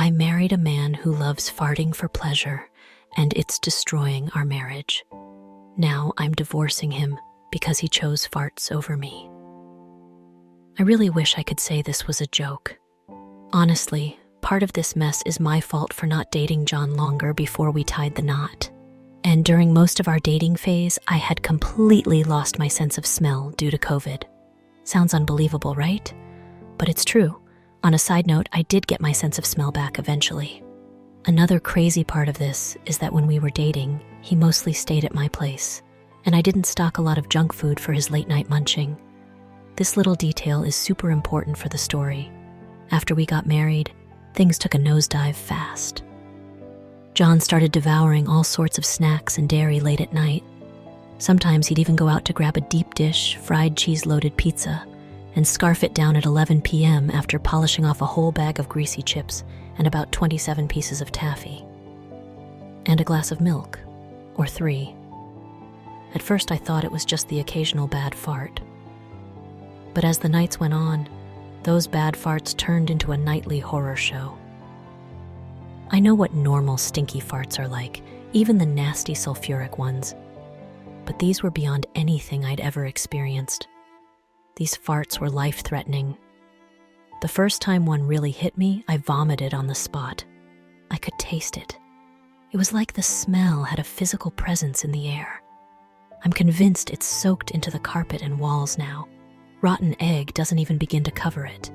I married a man who loves farting for pleasure, and it's destroying our marriage. Now I'm divorcing him because he chose farts over me. I really wish I could say this was a joke. Honestly, part of this mess is my fault for not dating John longer before we tied the knot. And during most of our dating phase, I had completely lost my sense of smell due to COVID. Sounds unbelievable, right? But it's true. On a side note, I did get my sense of smell back eventually. Another crazy part of this is that when we were dating, he mostly stayed at my place, and I didn't stock a lot of junk food for his late-night munching. This little detail is super important for the story. After we got married, things took a nosedive fast. John started devouring all sorts of snacks and dairy late at night. Sometimes he'd even go out to grab a deep dish, fried cheese-loaded pizza, and scarf it down at 11 p.m. after polishing off a whole bag of greasy chips and about 27 pieces of taffy. And a glass of milk, or 3. At first I thought it was just the occasional bad fart. But as the nights went on, those bad farts turned into a nightly horror show. I know what normal stinky farts are like, even the nasty sulfuric ones. But these were beyond anything I'd ever experienced. These farts were life-threatening. The first time one really hit me, I vomited on the spot. I could taste it. It was like the smell had a physical presence in the air. I'm convinced it's soaked into the carpet and walls now. Rotten egg doesn't even begin to cover it.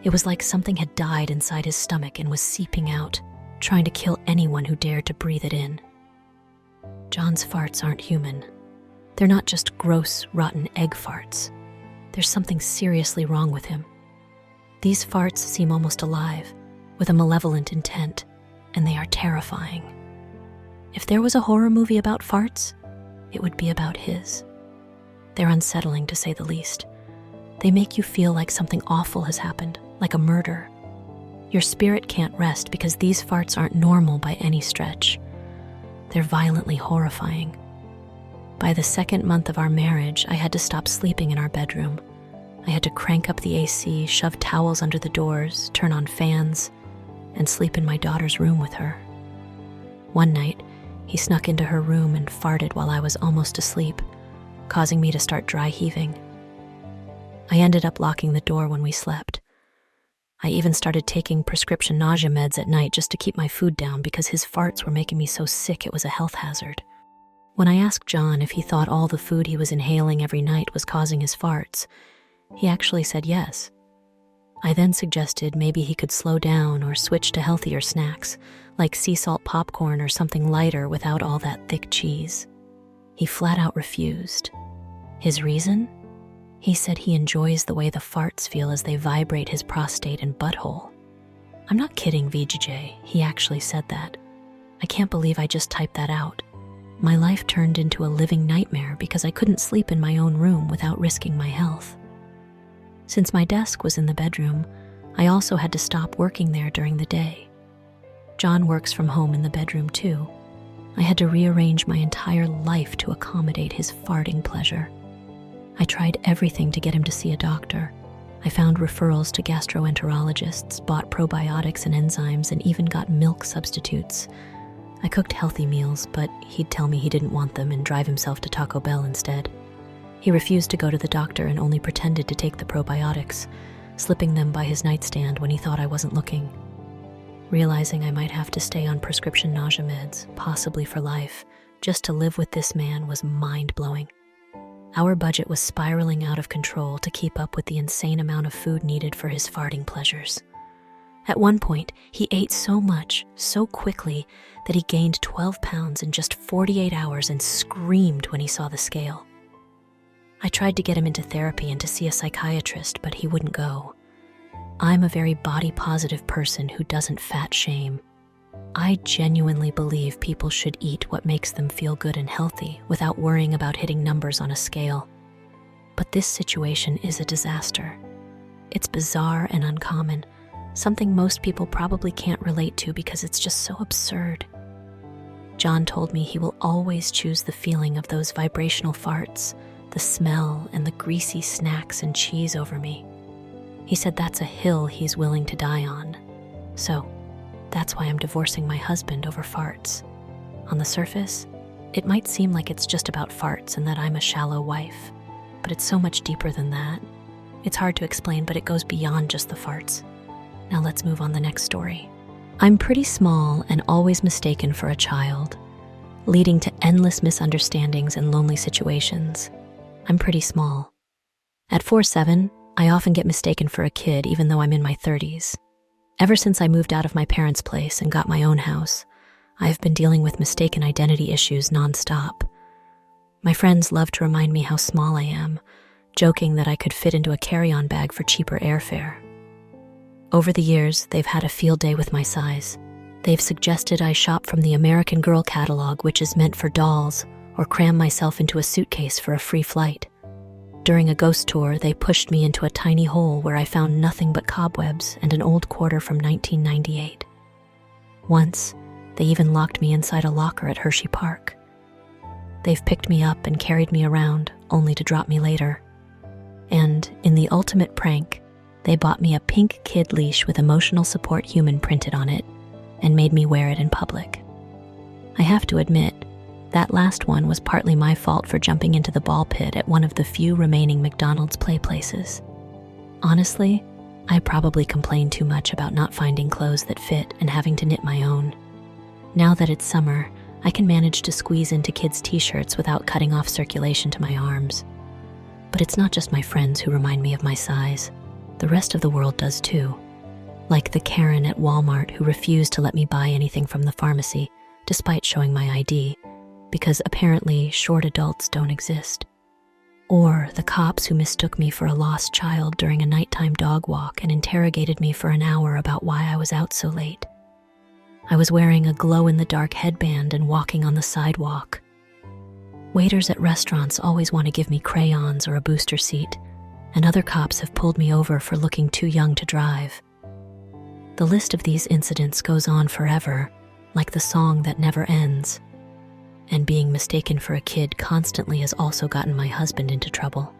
It was like something had died inside his stomach and was seeping out, trying to kill anyone who dared to breathe it in. John's farts aren't human. They're not just gross, rotten egg farts. There's something seriously wrong with him. These farts seem almost alive, with a malevolent intent, and they are terrifying. If there was a horror movie about farts, it would be about his. They're unsettling, to say the least. They make you feel like something awful has happened, like a murder. Your spirit can't rest because these farts aren't normal by any stretch. They're violently horrifying. By the second month of our marriage, I had to stop sleeping in our bedroom. I had to crank up the AC, shove towels under the doors, turn on fans, and sleep in my daughter's room with her. One night, he snuck into her room and farted while I was almost asleep, causing me to start dry heaving. I ended up locking the door when we slept. I even started taking prescription nausea meds at night just to keep my food down because his farts were making me so sick it was a health hazard. When I asked John if he thought all the food he was inhaling every night was causing his farts, he actually said yes. I then suggested maybe he could slow down or switch to healthier snacks, like sea salt popcorn or something lighter without all that thick cheese. He flat out refused. His reason? He said he enjoys the way the farts feel as they vibrate his prostate and butthole. I'm not kidding, VJJ, he actually said that. I can't believe I just typed that out. My life turned into a living nightmare because I couldn't sleep in my own room without risking my health. Since my desk was in the bedroom, I also had to stop working there during the day. John works from home in the bedroom too. I had to rearrange my entire life to accommodate his farting pleasure. I tried everything to get him to see a doctor. I found referrals to gastroenterologists, bought probiotics and enzymes, and even got milk substitutes. I cooked healthy meals, but he'd tell me he didn't want them and drive himself to Taco Bell instead. He refused to go to the doctor and only pretended to take the probiotics, slipping them by his nightstand when he thought I wasn't looking. Realizing I might have to stay on prescription nausea meds, possibly for life, just to live with this man was mind-blowing. Our budget was spiraling out of control to keep up with the insane amount of food needed for his farting pleasures. At one point, he ate so much, so quickly, that he gained 12 pounds in just 48 hours and screamed when he saw the scale. I tried to get him into therapy and to see a psychiatrist, but he wouldn't go. I'm a very body-positive person who doesn't fat shame. I genuinely believe people should eat what makes them feel good and healthy without worrying about hitting numbers on a scale. But this situation is a disaster. It's bizarre and uncommon, something most people probably can't relate to because it's just so absurd. John told me he will always choose the feeling of those vibrational farts, the smell and the greasy snacks and cheese over me. He said that's a hill he's willing to die on. So, That's why I'm divorcing my husband over farts. On the surface, it might seem like it's just about farts and that I'm a shallow wife, but it's so much deeper than that. It's hard to explain, but it goes beyond just the farts. Now let's move on the next story. I'm pretty small and always mistaken for a child, leading to endless misunderstandings and lonely situations. I'm pretty small. At 4'7", I often get mistaken for a kid even though I'm in my 30s. Ever since I moved out of my parents' place and got my own house, I've been dealing with mistaken identity issues nonstop. My friends love to remind me how small I am, joking that I could fit into a carry-on bag for cheaper airfare. Over the years, they've had a field day with my size. They've suggested I shop from the American Girl catalog, which is meant for dolls, or cram myself into a suitcase for a free flight. During a ghost tour, they pushed me into a tiny hole where I found nothing but cobwebs and an old quarter from 1998. Once, they even locked me inside a locker at Hershey Park. They've picked me up and carried me around, only to drop me later. And, in the ultimate prank, they bought me a pink kid leash with emotional support human printed on it and made me wear it in public. I have to admit, that last one was partly my fault for jumping into the ball pit at one of the few remaining McDonald's play places. Honestly, I probably complained too much about not finding clothes that fit and having to knit my own. Now that it's summer, I can manage to squeeze into kids' t-shirts without cutting off circulation to my arms. But it's not just my friends who remind me of my size. The rest of the world does too. Like the Karen at Walmart who refused to let me buy anything from the pharmacy, despite showing my ID, because apparently short adults don't exist. Or the cops who mistook me for a lost child during a nighttime dog walk and interrogated me for an hour about why I was out so late. I was wearing a glow-in-the-dark headband and walking on the sidewalk. Waiters at restaurants always want to give me crayons or a booster seat, and other cops have pulled me over for looking too young to drive. The list of these incidents goes on forever, like the song that never ends. And being mistaken for a kid constantly has also gotten my husband into trouble.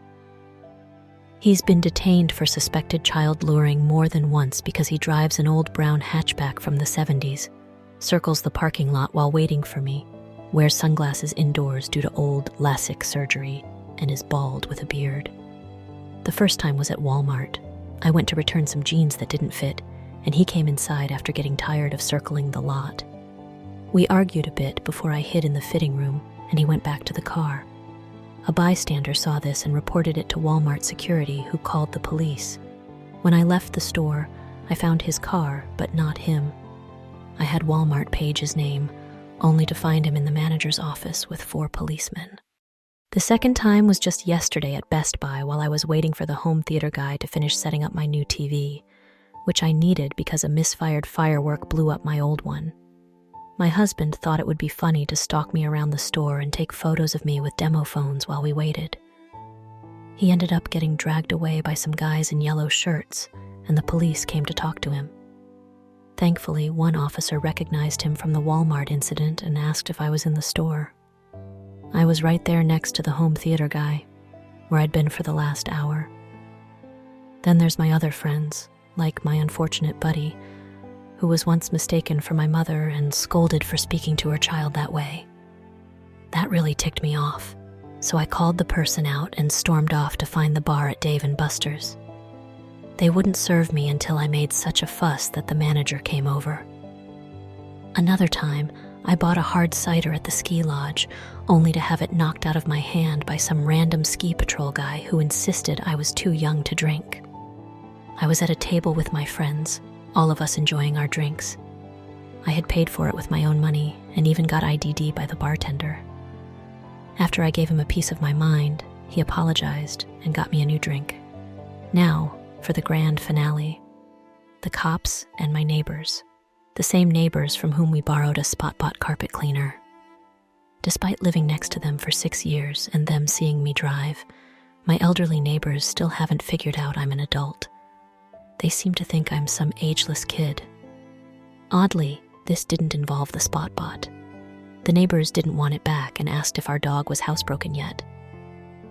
He's been detained for suspected child luring more than once because he drives an old brown hatchback from the 70s, circles the parking lot while waiting for me, wears sunglasses indoors due to old LASIK surgery, and is bald with a beard. The first time was at Walmart. I went to return some jeans that didn't fit, and he came inside after getting tired of circling the lot. We argued a bit before I hid in the fitting room, and he went back to the car. A bystander saw this and reported it to Walmart security, who called the police. When I left the store, I found his car, but not him. I had Walmart page his name, only to find him in the manager's office with 4 policemen. The second time was just yesterday at Best Buy while I was waiting for the home theater guy to finish setting up my new TV, which I needed because a misfired firework blew up my old one. My husband thought it would be funny to stalk me around the store and take photos of me with demo phones while we waited. He ended up getting dragged away by some guys in yellow shirts, and the police came to talk to him. Thankfully, one officer recognized him from the Walmart incident and asked if I was in the store. I was right there next to the home theater guy, where I'd been for the last hour. Then there's my other friends, like my unfortunate buddy, who was once mistaken for my mother and scolded for speaking to her child that way. That really ticked me off, so I called the person out and stormed off to find the bar at Dave & Buster's. They wouldn't serve me until I made such a fuss that the manager came over. Another time, I bought a hard cider at the ski lodge, only to have it knocked out of my hand by some random ski patrol guy who insisted I was too young to drink. I was at a table with my friends, all of us enjoying our drinks. I had paid for it with my own money and even got ID'd by the bartender. After I gave him a piece of my mind, he apologized and got me a new drink. Now, for the grand finale, the cops and my neighbors, the same neighbors from whom we borrowed a spot-bought carpet cleaner. Despite living next to them for 6 years and them seeing me drive, my elderly neighbors still haven't figured out I'm an adult. They seem to think I'm some ageless kid. Oddly, this didn't involve the spot-bought. The neighbors didn't want it back and asked if our dog was housebroken yet.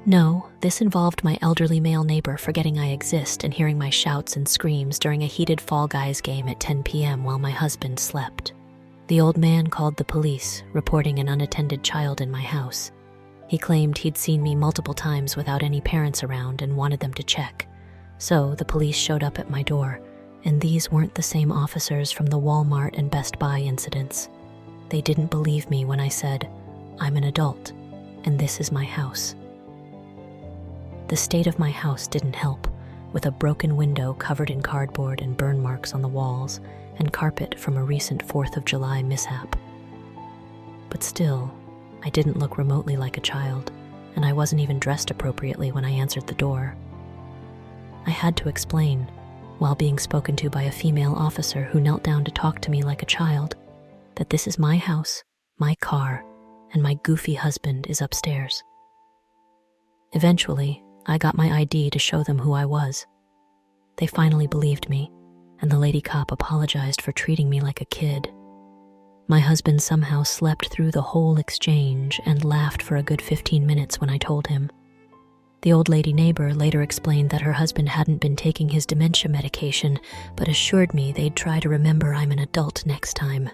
No, this involved my elderly male neighbor forgetting I exist and hearing my shouts and screams during a heated Fall Guys game at 10 p.m. while my husband slept. The old man called the police, reporting an unattended child in my house. He claimed he'd seen me multiple times without any parents around and wanted them to check. So the police showed up at my door, and these weren't the same officers from the Walmart and Best Buy incidents. They didn't believe me when I said, "I'm an adult, and this is my house." The state of my house didn't help, with a broken window covered in cardboard and burn marks on the walls, and carpet from a recent 4th of July mishap. But still, I didn't look remotely like a child, and I wasn't even dressed appropriately when I answered the door. I had to explain, while being spoken to by a female officer who knelt down to talk to me like a child, that this is my house, my car, and my goofy husband is upstairs. Eventually, I got my ID to show them who I was. They finally believed me, and the lady cop apologized for treating me like a kid. My husband somehow slept through the whole exchange and laughed for a good 15 minutes when I told him. The old lady neighbor later explained that her husband hadn't been taking his dementia medication, but assured me they'd try to remember I'm an adult next time.